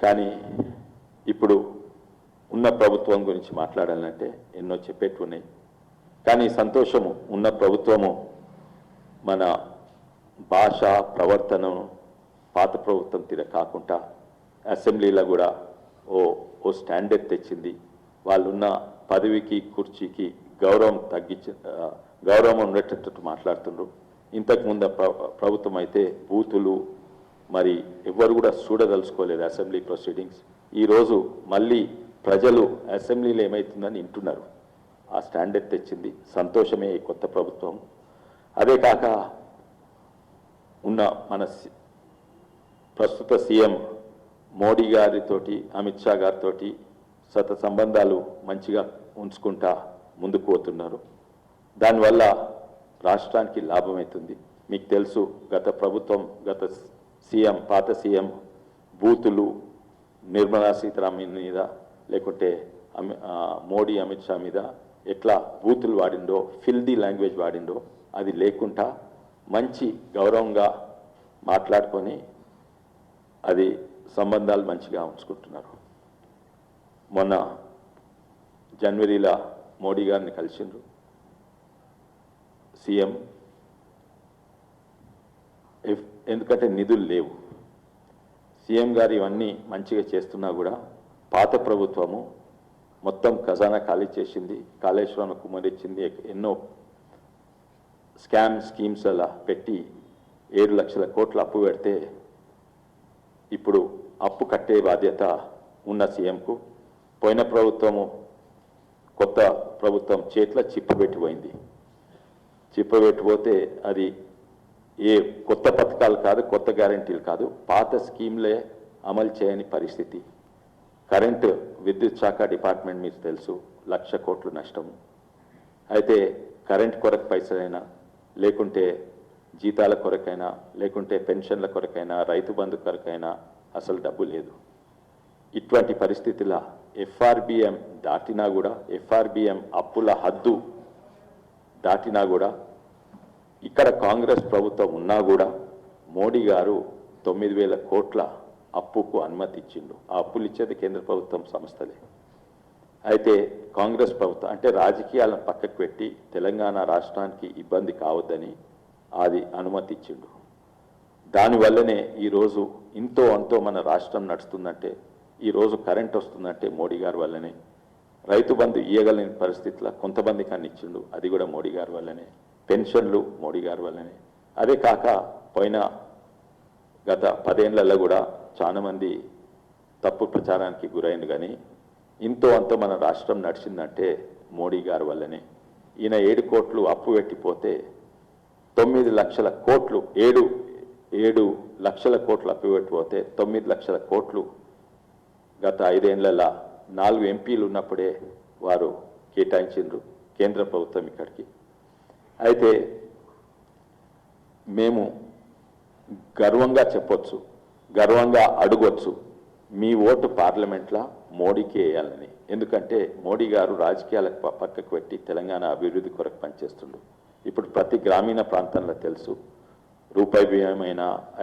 కానీ ఇప్పుడు ఉన్న ప్రభుత్వం గురించి మాట్లాడాలంటే ఎన్నో చెప్పేట్టున్నాయి. కానీ సంతోషము ఉన్న ప్రభుత్వము మన భాష ప్రవర్తనను పాత ప్రభుత్వం తీర కాకుండా అసెంబ్లీలో కూడా ఓ స్టాండర్డ్ తెచ్చింది. వాళ్ళున్న పదవికి కుర్చీకి గౌరవం ఉండేటట్టు మాట్లాడుతుండ్రు. ఇంతకుముందు ప్రభుత్వం అయితే బూతులు మరి ఎవ్వరు కూడా చూడదలుచుకోలేదు అసెంబ్లీ ప్రొసీడింగ్స్. ఈరోజు మళ్ళీ ప్రజలు అసెంబ్లీలో ఏమవుతుందని వింటున్నారు. ఆ స్టాండర్డ్ తెచ్చింది, సంతోషమే ఈ కొత్త ప్రభుత్వం. అదే కాక ఉన్న మన ప్రస్తుత సీఎం మోడీ గారితోటి అమిత్ షా గారితోటి సంబంధాలు మంచిగా ఉంచుకుంటా ముందుకు పోతున్నారు. దానివల్ల రాష్ట్రానికి లాభమవుతుంది. మీకు తెలుసు గత పాత సీఎం బూతులు నిర్మలా సీతారామన్ మీద లేకుంటే మోడీ అమిత్ షా మీద ఎట్లా బూతులు వాడిండో, ఫిల్దీ లాంగ్వేజ్ వాడిండో అది లేకుండా మంచి గౌరవంగా మాట్లాడుకొని అది సంబంధాలు మంచిగా ఉంచుకుంటున్నారు. మొన్న జనవరిలో మోడీ గారిని కలిసిండ్రు సీఎం. ఎందుకంటే నిధులు లేవు. సీఎం గారు ఇవన్నీ మంచిగా చేస్తున్నా కూడా పాత ప్రభుత్వము మొత్తం ఖజానా ఖాళీ చేసింది, కాళేశ్వరం కుమ్మరించింది, ఎన్నో స్కీమ్స్ అలా పెట్టి 7 లక్షల కోట్ల అప్పు పెడితే ఇప్పుడు అప్పు కట్టే బాధ్యత ఉన్న సీఎంకు పోయిన ప్రభుత్వము కొత్త ప్రభుత్వం చేతిలో చిప్పబెట్టిపోయింది. చిప్పబెట్టిపోతే అది ఏ కొత్త పథకాలు కాదు, కొత్త గ్యారంటీలు కాదు, పాత స్కీమ్లే అమలు చేయని పరిస్థితి. కరెంటు విద్యుత్ శాఖ డిపార్ట్మెంట్ మీకు తెలుసు 1,00,000 కోట్లు నష్టము. అయితే కరెంట్ కొరకు పైసలైనా లేకుంటే జీతాల కొరకైనా లేకుంటే పెన్షన్ల కొరకైనా రైతు బంధు కొరకైనా అసలు డబ్బు లేదు. ఇటువంటి పరిస్థితుల ఎఫ్ఆర్బిఎం దాటినా కూడా, ఎఫ్ఆర్బిఎం అప్పుల హద్దు దాటినా కూడా, ఇక్కడ కాంగ్రెస్ ప్రభుత్వం ఉన్నా కూడా మోడీ గారు 9,000 కోట్ల అప్పుకు అనుమతి ఇచ్చిండు. ఆ అప్పులు ఇచ్చేది కేంద్ర ప్రభుత్వం సంస్థలే. అయితే కాంగ్రెస్ ప్రభుత్వం అంటే రాజకీయాలను పక్కకు పెట్టి తెలంగాణ రాష్ట్రానికి ఇబ్బంది కావద్దని అది అనుమతి ఇచ్చిండు. దానివల్లనే ఈరోజు ఇంతో అంతో మన రాష్ట్రం నడుస్తుందంటే, ఈరోజు కరెంట్ వస్తుందంటే మోడీ గారి వల్లనే. రైతు బంధు ఇయ్యగలిగిన పరిస్థితుల్లో కొంతమంది కానీ ఇచ్చిండు, అది కూడా మోడీ గారి వల్లనే. పెన్షన్లు మోడీ గారి వల్లనే. అదే కాక పోయిన గత 10 ఏళ్లలో కూడా చాలామంది తప్పు ప్రచారానికి గురైంది. కానీ ఇంతో అంతో మన రాష్ట్రం నడిచిందంటే మోడీ గారి వల్లనే. ఈయన 7 కోట్లు అప్పు పెట్టిపోతే 9 లక్షల కోట్లు 7 లక్షల కోట్లు అప్పు పెట్టిపోతే 9 లక్షల కోట్లు గత 5 ఏళ్లలో 4 ఎంపీలు ఉన్నప్పుడే వారు కేటాయించిండ్రు కేంద్ర ప్రభుత్వం ఇక్కడికి. అయితే మేము గర్వంగా చెప్పొచ్చు, గర్వంగా అడగొచ్చు, మీ ఓటు పార్లమెంట్లో మోడీకి వేయాలని. ఎందుకంటే మోడీ గారు రాజకీయాలకు పక్కకు పెట్టి తెలంగాణ అభివృద్ధి కొరకు పనిచేస్తుండ్రు. ఇప్పుడు ప్రతి గ్రామీణ ప్రాంతంలో తెలుసు, రూపాయి బియ్యమైనా